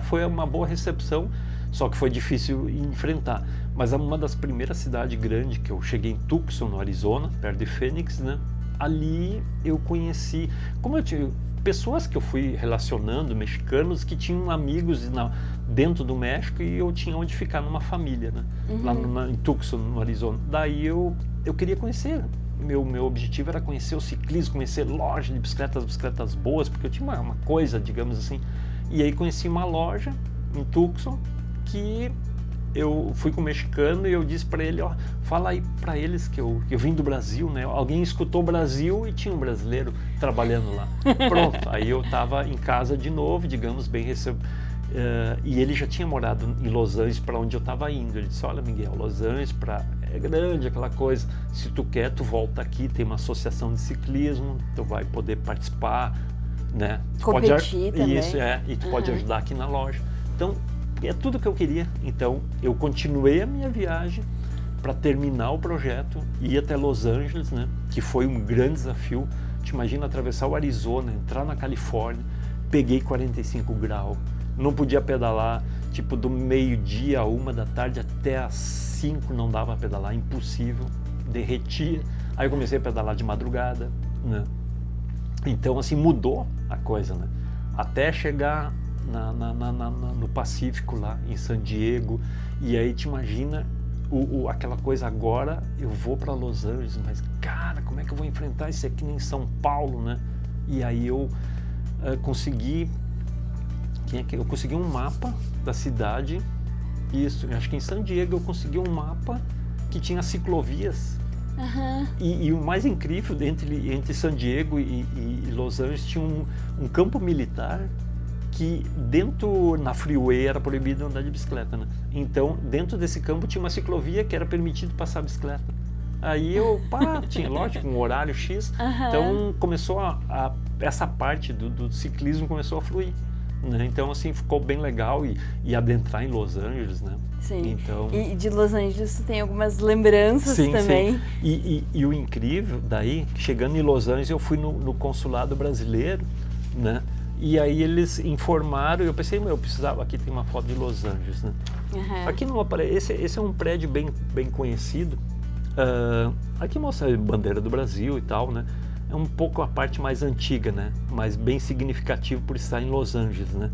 B: foi uma boa recepção, só que foi difícil enfrentar. Mas uma das primeiras cidades grandes que eu cheguei em Tucson, no Arizona, perto de Phoenix, né? Ali eu conheci, como eu tinha pessoas que eu fui relacionando, mexicanos, que tinham amigos dentro do México e eu tinha onde ficar numa família, né? Lá em Tucson, no Arizona. Daí eu queria conhecer. Meu objetivo era conhecer o ciclismo, conhecer loja de bicicletas boas, porque eu tinha uma coisa, digamos assim. E aí conheci uma loja em Tucson que eu fui com o mexicano e eu disse para ele, fala aí para eles que eu vim do Brasil, né? Alguém escutou Brasil e tinha um brasileiro trabalhando lá. Pronto, aí eu estava em casa de novo, digamos, bem recebido. E ele já tinha morado em Los Angeles, para onde eu estava indo. Ele disse, olha, Miguel, Los Angeles é grande, aquela coisa. Se tu quer, tu volta aqui, tem uma associação de ciclismo, tu vai poder participar, né?
A: Competir também.
B: Isso, e tu pode ajudar aqui na loja. Então, é tudo que eu queria. Então, eu continuei a minha viagem para terminar o projeto, ir até Los Angeles, né? Que foi um grande desafio. Te imagina atravessar o Arizona, entrar na Califórnia, peguei 45 graus, não podia pedalar, tipo, do meio-dia a 1h até às 5 não dava a pedalar, impossível, derretia. Aí eu comecei a pedalar de madrugada, né? Então, assim, mudou a coisa, né? Até chegar no Pacífico, lá em San Diego, e aí te imagina aquela coisa, agora eu vou para Los Angeles, mas cara, como é que eu vou enfrentar isso aqui em São Paulo, né? E aí eu consegui um mapa da cidade, isso, acho que em San Diego eu consegui um mapa que tinha ciclovias. E o mais incrível, entre San Diego e Los Angeles tinha um campo militar que na freeway era proibido andar de bicicleta, né? Então, dentro desse campo tinha uma ciclovia que era permitido passar a bicicleta. Aí eu, tinha, lógico, um horário X, então começou essa parte do ciclismo começou a fluir, né? Então, assim, ficou bem legal e adentrar em Los Angeles, né?
A: Sim,
B: então,
A: e de Los Angeles tem algumas lembranças também.
B: Sim. E o incrível, daí, chegando em Los Angeles, eu fui no consulado brasileiro, né? E aí eles informaram, eu pensei, eu precisava, aqui tem uma foto de Los Angeles, né? Aqui não aparece, esse é um prédio bem conhecido. Aqui mostra a bandeira do Brasil e tal, né? É um pouco a parte mais antiga, né? Mas bem significativo por estar em Los Angeles, né?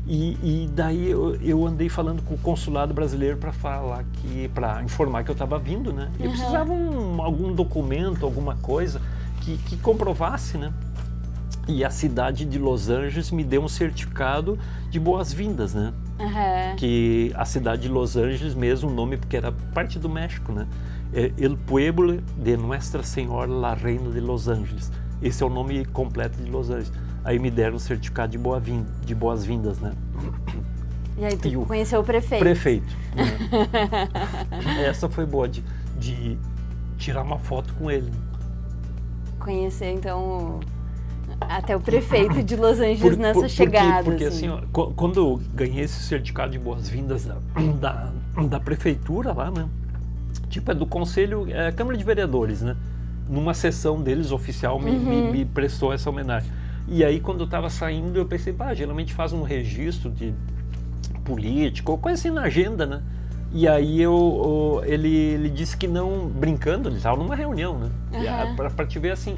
B: E daí eu andei falando com o consulado brasileiro para informar que eu estava vindo, né? Eu precisava algum documento, alguma coisa que comprovasse, né? E a cidade de Los Angeles me deu um certificado de boas-vindas, né? Que a cidade de Los Angeles mesmo, o nome porque era parte do México, né? El Pueblo de Nuestra Senhora la Reina de Los Angeles. Esse é o nome completo de Los Angeles. Aí me deram um certificado de boas-vindas, né?
A: E aí tu conheceu o prefeito?
B: Prefeito. Né? Essa foi boa, de tirar uma foto com ele.
A: Conhecer, então, até o prefeito de Los Angeles nessa chegada.
B: Porque assim, quando eu ganhei esse certificado de boas-vindas da prefeitura lá, né? Tipo, é do conselho, Câmara de Vereadores, né? Numa sessão deles oficial me prestou essa homenagem. E aí, quando eu estava saindo, eu pensei, geralmente faz um registro de político, ou coisa assim na agenda, né? E aí ele disse que não, brincando, ele estava numa reunião, né? Para te ver assim,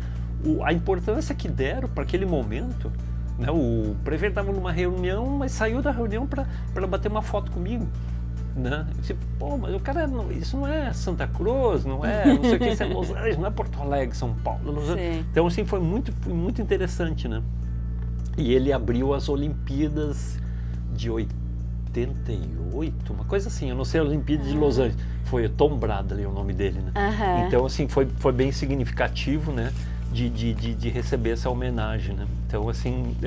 B: a importância que deram para aquele momento, né? O prefeito estava numa reunião, mas saiu da reunião para bater uma foto comigo. Né? Eu disse, mas o cara, isso não é Santa Cruz, não sei o que, isso é Los Angeles, não é Porto Alegre, São Paulo, Los Angeles. Então, assim, foi muito interessante, né? E ele abriu as Olimpíadas de 88, uma coisa assim, eu não sei, as Olimpíadas de Los Angeles, foi Tom Bradley o nome dele, né? Então, assim, foi bem significativo, né? De receber essa homenagem, né? Então, assim,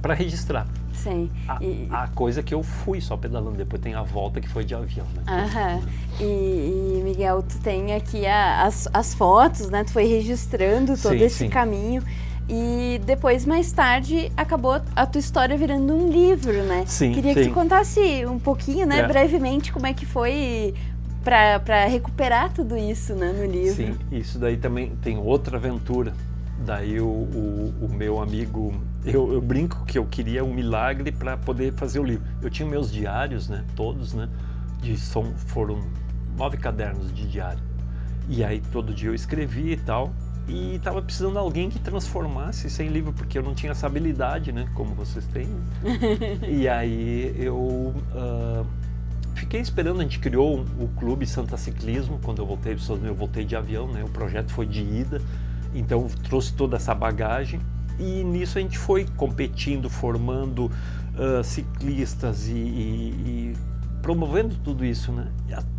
B: para registrar.
A: Sim.
B: A coisa que eu fui só pedalando, depois tem a volta que foi de avião, né?
A: E Miguel, tu tem aqui as fotos, né? Tu foi registrando todo esse caminho e depois, mais tarde, acabou a tua história virando um livro, né? Queria que tu contasse um pouquinho, né? Brevemente, como é que foi para recuperar tudo isso, né? No livro.
B: Sim, isso daí também tem outra aventura. Daí o meu amigo, eu brinco que eu queria um milagre para poder fazer o livro. Eu tinha meus diários, né, todos, né, foram 9 cadernos de diário. E aí todo dia eu escrevia e tal, e estava precisando de alguém que transformasse isso em livro, porque eu não tinha essa habilidade, né, como vocês têm. E aí eu fiquei esperando, a gente criou o Clube Santa Ciclismo, quando eu voltei de avião, né, o projeto foi de ida. Então trouxe toda essa bagagem e nisso a gente foi competindo, formando ciclistas e promovendo tudo isso, né?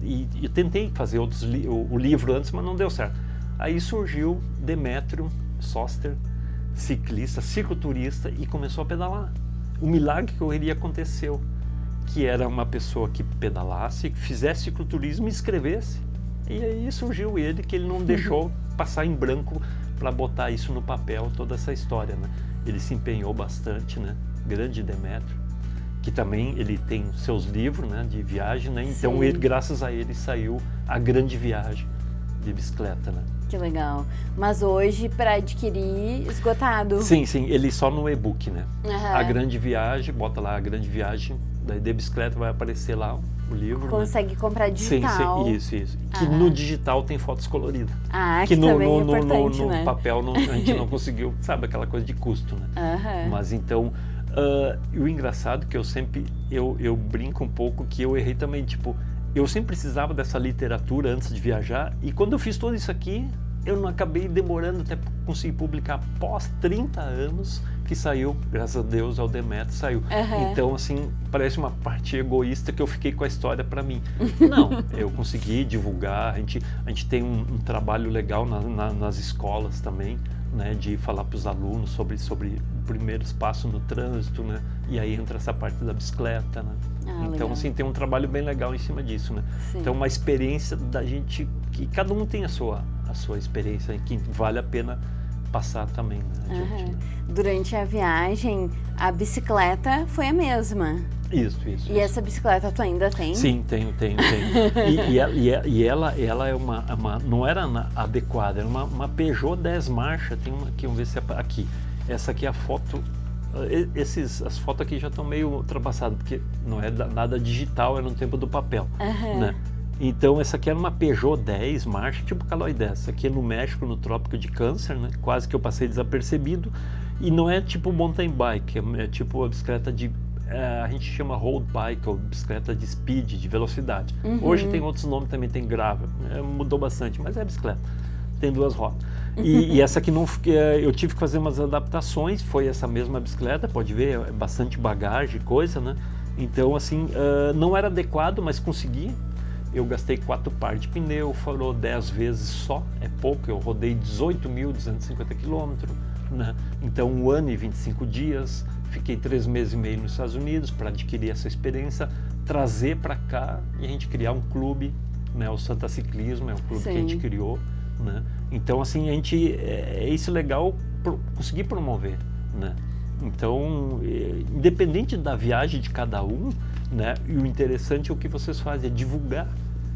B: E tentei fazer o livro antes, mas não deu certo. Aí surgiu Demétrio Soster, ciclista, cicloturista, e começou a pedalar. O milagre que iria aconteceu, que era uma pessoa que pedalasse, que fizesse cicloturismo e escrevesse. E aí surgiu ele, que ele não deixou passar em branco para botar isso no papel, toda essa história, né? Ele se empenhou bastante, né? Grande Demétrio, que também ele tem seus livros, né, de viagem, né? Então ele, graças a ele saiu a grande viagem de bicicleta, né?
A: Que legal. Mas hoje, para adquirir, esgotado.
B: Sim, ele só no e-book, né? A grande viagem, bota lá a grande viagem, daí de bicicleta vai aparecer lá o livro.
A: Consegue comprar digital.
B: Sim, isso. Que no digital tem fotos coloridas.
A: Que também é importante,
B: no
A: né?
B: papel a gente não conseguiu, sabe, aquela coisa de custo, né? Mas então, o engraçado que eu brinco um pouco que eu errei também, tipo, eu sempre precisava dessa literatura antes de viajar, e quando eu fiz tudo isso aqui, eu não acabei demorando até conseguir publicar após 30 anos que saiu, graças a Deus, ao Demétrio saiu. Então, assim, parece uma parte egoísta que eu fiquei com a história para mim. Não, eu consegui divulgar, a gente tem um trabalho legal nas escolas também, né, de falar para os alunos sobre primeiros passos no trânsito, né, e aí entra essa parte da bicicleta, né. Então,
A: legal.
B: assim, tem um trabalho bem legal em cima disso, né.
A: Sim.
B: Então, uma experiência da gente, que cada um tem a sua experiência, que vale a pena passar também, né, adiante, né.
A: Durante a viagem, a bicicleta foi a mesma.
B: Isso.
A: E essa bicicleta tu ainda tem?
B: Sim, tenho. E ela é uma não era adequada, era uma Peugeot 10 marcha. Tem uma aqui, vamos ver se é aqui. Essa aqui é a foto. As fotos aqui já estão meio ultrapassadas, porque não é nada digital, é no tempo do papel, né? Então essa aqui era uma Peugeot 10 marcha, tipo Caloi 10. Essa aqui é no México, no Trópico de Câncer, né? Quase que eu passei desapercebido. E não é tipo mountain bike, é tipo a bicicleta de... a gente chama road bike, ou bicicleta de speed, de velocidade. Hoje tem outros nomes também, tem gravel, mudou bastante, mas é bicicleta, tem 2 rodas. E essa aqui eu tive que fazer umas adaptações, foi essa mesma bicicleta, pode ver, é bastante bagagem, coisa, né? Então, assim, não era adequado, mas consegui. Eu gastei 4 pares de pneu, furou 10 vezes só, é pouco, eu rodei 18.250 quilômetros, né? Então, 1 ano e 25 dias, fiquei 3 meses e meio nos Estados Unidos para adquirir essa experiência, trazer para cá e a gente criar um clube, né? O Santa Ciclismo é um clube que a gente criou, né? Então, assim, é isso legal conseguir promover, né? Então, independente da viagem de cada um, né? E o interessante é o que vocês fazem, é divulgar,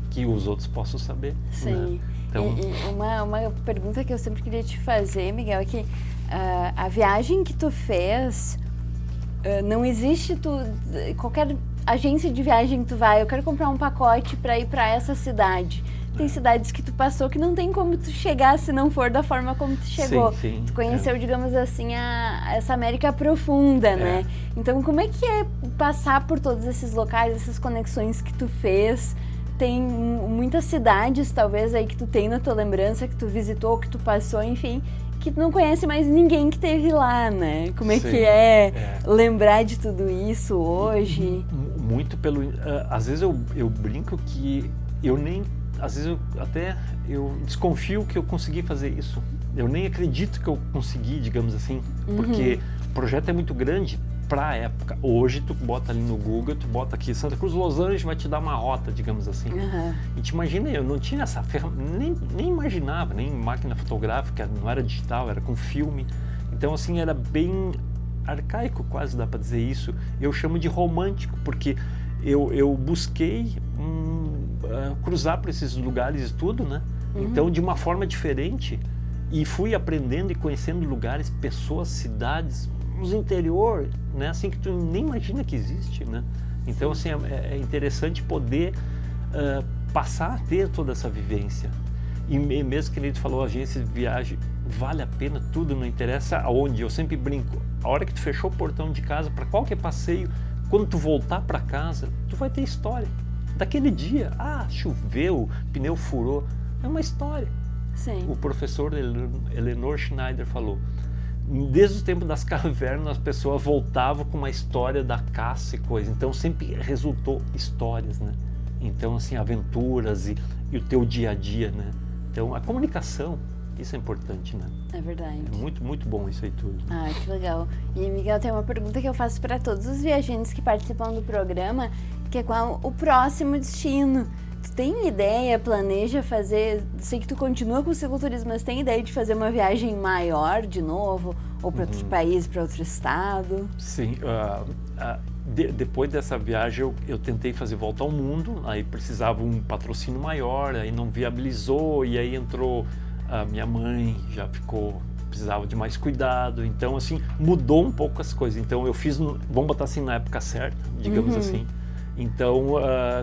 B: que os outros possam saber.
A: Sim.
B: Né? Então,
A: e uma pergunta que eu sempre queria te fazer, Miguel, é que a viagem que tu fez, não existe qualquer agência de viagem que tu vai, eu quero comprar um pacote para ir para essa cidade. Tem cidades que tu passou que não tem como tu chegar se não for da forma como tu chegou.
B: Sim,
A: tu conheceu, digamos assim, essa América profunda, né? Então, como é que é passar por todos esses locais, essas conexões que tu fez? Tem muitas cidades, talvez, aí que tu tem na tua lembrança, que tu visitou, que tu passou, enfim, que tu não conhece mais ninguém que esteve lá, né? Como é que é lembrar de tudo isso hoje?
B: Muito às vezes eu brinco que eu nem... Às vezes eu desconfio que eu consegui fazer isso. Eu nem acredito que eu consegui, digamos assim, porque o projeto é muito grande para a época. Hoje tu bota ali no Google, tu bota aqui Santa Cruz, Los Angeles, vai te dar uma rota, digamos assim. E te imagina, eu não tinha essa ferramenta, nem imaginava, nem máquina fotográfica, não era digital, era com filme. Então, assim, era bem arcaico, quase dá para dizer isso. Eu chamo de romântico, porque eu busquei cruzar por esses lugares e tudo, né? Então, de uma forma diferente, e fui aprendendo e conhecendo lugares, pessoas, cidades, nos interior, né? Assim que tu nem imagina que existe, né? Então, assim, é interessante poder passar a ter toda essa vivência. E mesmo que ele falou, agência de viagem, vale a pena tudo, não interessa aonde. Eu sempre brinco, a hora que tu fechou o portão de casa, para qualquer passeio, quando tu voltar para casa, tu vai ter história. Daquele dia, choveu, pneu furou, é uma história.
A: Sim.
B: O professor Eleanor Schneider falou, desde o tempo das cavernas as pessoas voltavam com uma história da caça e coisa, então sempre resultou histórias, né? Então, assim, aventuras e o teu dia a dia, né? Então, a comunicação, isso é importante, né?
A: É verdade.
B: É muito, muito bom isso aí tudo.
A: Que legal. E, Miguel, tem uma pergunta que eu faço para todos os viajantes que participam do programa, que é qual o próximo destino. Tu tem ideia, planeja fazer, sei que tu continua com o cicloturismo, mas tem ideia de fazer uma viagem maior de novo? Ou para outro país, para outro estado?
B: Sim, depois dessa viagem eu tentei fazer volta ao mundo, aí precisava um patrocínio maior, aí não viabilizou, e aí entrou a minha mãe, precisava de mais cuidado, então assim, mudou um pouco as coisas. Então eu fiz, vamos botar assim, na época certa, digamos assim. Então,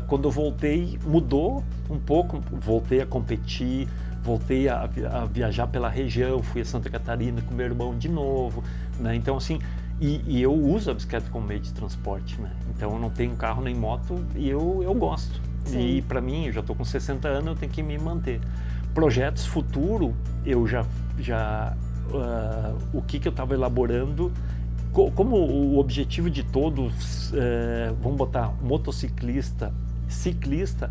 B: quando eu voltei, mudou um pouco, voltei a competir, voltei a viajar pela região, fui a Santa Catarina com meu irmão de novo, né? Então, assim, e eu uso a bicicleta como meio de transporte, né? Então, eu não tenho carro nem moto e eu gosto. Sim. E para mim, eu já estou com 60 anos, eu tenho que me manter. Projetos futuro, eu o que eu estava elaborando, como o objetivo de todos, vamos botar motociclista, ciclista,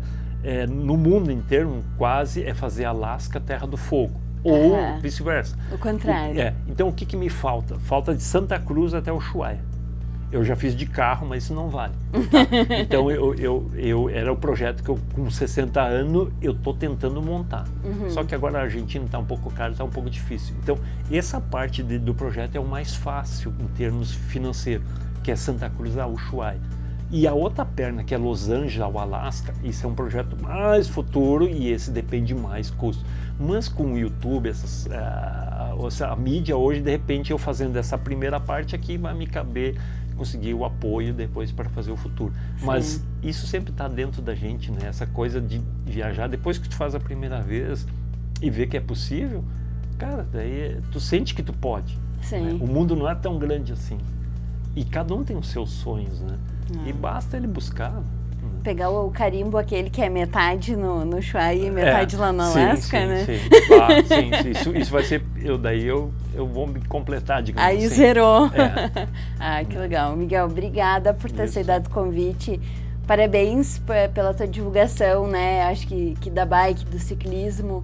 B: no mundo inteiro quase é fazer Alasca Terra do Fogo. ou vice-versa.
A: O contrário.
B: Então o que me falta? Falta de Santa Cruz até Ushuaia. Eu já fiz de carro, mas isso não vale. Tá? Então era o projeto que eu, com 60 anos, eu estou tentando montar. Só que agora a Argentina está um pouco caro, está um pouco difícil. Então essa parte do projeto é o mais fácil em termos financeiros, que é Santa Cruz a Ushuaia. E a outra perna, que é Los Angeles ao Alasca, isso é um projeto mais futuro e esse depende mais custo. Mas com o YouTube, a mídia hoje, de repente, eu fazendo essa primeira parte aqui, vai me caber conseguir o apoio depois para fazer o futuro. Sim. Mas isso sempre está dentro da gente, né? Essa coisa de viajar, depois que tu faz a primeira vez e vê que é possível, cara, daí tu sente que tu pode.
A: Sim.
B: Né? O mundo não é tão grande assim. E cada um tem os seus sonhos, né? E basta ele buscar.
A: Pegar o carimbo, aquele que é metade no Ushuaia e metade lá no Alasca, né?
B: Sim. Isso vai ser... Eu vou me completar, digamos
A: aí
B: assim.
A: Aí zerou. Que legal. Miguel, obrigada por ter aceitado o convite. Parabéns pela tua divulgação, né? Acho que da bike, do ciclismo,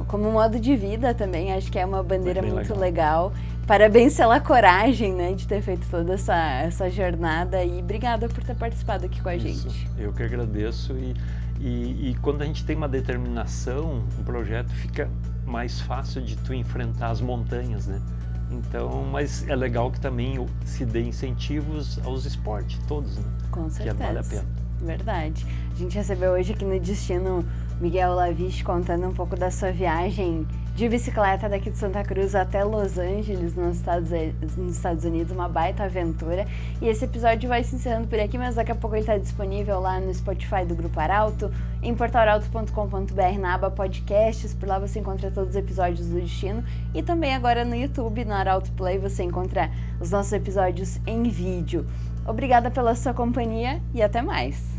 A: como modo de vida também. Acho que é uma bandeira muito legal. Parabéns pela coragem, né, de ter feito toda essa jornada e obrigada por ter participado aqui com a gente.
B: Eu que agradeço e quando a gente tem uma determinação, um projeto fica mais fácil de tu enfrentar as montanhas, né? Então, mas é legal que também se dê incentivos aos esportes, todos, né?
A: Com certeza.
B: Que vale a pena.
A: Verdade. A gente recebeu hoje aqui no Destino Miguel Laviche contando um pouco da sua viagem de bicicleta daqui de Santa Cruz até Los Angeles, nos Estados Unidos, uma baita aventura. E esse episódio vai se encerrando por aqui, mas daqui a pouco ele está disponível lá no Spotify do Grupo Arauto, em portalarauto.com.br, na aba podcasts, por lá você encontra todos os episódios do Destino, e também agora no YouTube, no Arauto Play, você encontra os nossos episódios em vídeo. Obrigada pela sua companhia e até mais!